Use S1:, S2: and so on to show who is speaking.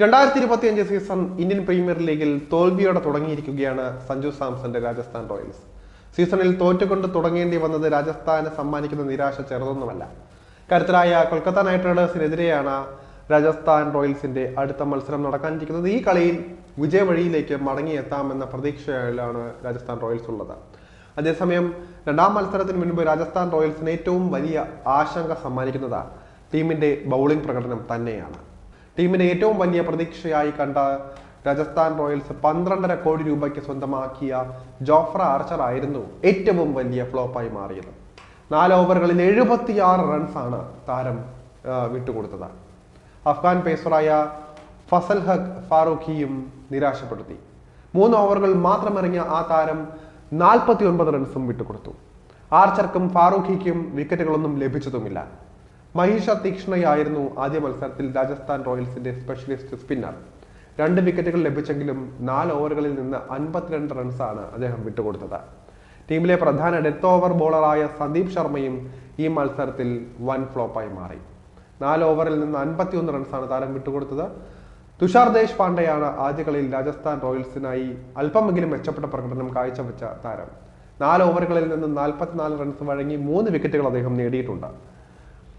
S1: 2025 season Indian premier ലീഗിൽ തോൽവിയോടെ തുടങ്ങിയിരിക്കുകയാണ് Sanju സാംസന്റെ Rajasthan Royals. സീസണിൽ തോറ്റുകൊണ്ട് തുടങ്ങേണ്ടി വന്നത് രാജസ്ഥാന് സമ്മാനിക്കുന്ന നിരാശ ചെറുതൊന്നുമല്ല. കരുത്തരായ കൊൽക്കത്ത നൈറ്റ് റൈഡേഴ്സിനെതിരെയാണ് രാജസ്ഥാൻ റോയൽസിന്റെ അടുത്ത മത്സരം നടക്കാനിരിക്കുന്നത്. ഈ കളിയിൽ വിജയവഴിയിലേക്ക് മടങ്ങിയെത്താമെന്ന പ്രതീക്ഷയിലാണ് രാജസ്ഥാൻ റോയൽസ് ഉള്ളത്. അതേസമയം രണ്ടാം മത്സരത്തിന് മുൻപ് രാജസ്ഥാൻ റോയൽസിന് ഏറ്റവും വലിയ ആശങ്ക സമ്മാനിക്കുന്നത് ടീമിന്റെ ബൗളിംഗ് പ്രകടനം തന്നെയാണ്. ടീമിന്റെ ഏറ്റവും വലിയ പ്രതീക്ഷയായി കണ്ട രാജസ്ഥാൻ റോയൽസ് 12.5 കോടി രൂപയ്ക്ക് സ്വന്തമാക്കിയ ജോഫ്ര ആർച്ചർ ആയിരുന്നു ഏറ്റവും വലിയ ഫ്ലോപ്പായി മാറിയത്. 4 ഓവറുകളിൽ 76 റൺസാണ് താരം വിട്ടുകൊടുത്തത്. അഫ്ഗാൻ പേസറായ ഫസൽ ഹഖ് ഫാറൂഖിയും നിരാശപ്പെടുത്തി. 3 ഓവറുകൾ മാത്രം ഇറങ്ങിയ ആ താരം 49 റൺസും വിട്ടുകൊടുത്തു. ആർച്ചർക്കും ഫാറൂഖിക്കും വിക്കറ്റുകളൊന്നും ലഭിച്ചതുമില്ല. മഹീഷ തീക്ഷ്ണയായിരുന്നു ആദ്യ മത്സരത്തിൽ രാജസ്ഥാൻ റോയൽസിന്റെ സ്പെഷ്യലിസ്റ്റ് സ്പിന്നർ. 2 വിക്കറ്റുകൾ ലഭിച്ചെങ്കിലും 4 ഓവറുകളിൽ നിന്ന് 52 റൺസാണ് അദ്ദേഹം വിട്ടുകൊടുത്തത്. ടീമിലെ പ്രധാന ഡെത്ത് ഓവർ ബോളറായ സന്ദീപ് ശർമ്മയും ഈ മത്സരത്തിൽ വൻ ഫ്ലോപ്പായി മാറി. 4 ഓവറിൽ നിന്ന് 51 റൺസാണ് താരം വിട്ടുകൊടുത്തത്. തുഷാർ ദേശ് പാണ്ഡെയാണ് ആദ്യ കളിയിൽ രാജസ്ഥാൻ റോയൽസിനായി അല്പമെങ്കിലും മെച്ചപ്പെട്ട പ്രകടനം കാഴ്ചവെച്ച താരം. 4 ഓവറുകളിൽ നിന്ന് 44 റൺസ് വഴങ്ങി 3 വിക്കറ്റുകൾ അദ്ദേഹം നേടിയിട്ടുണ്ട്.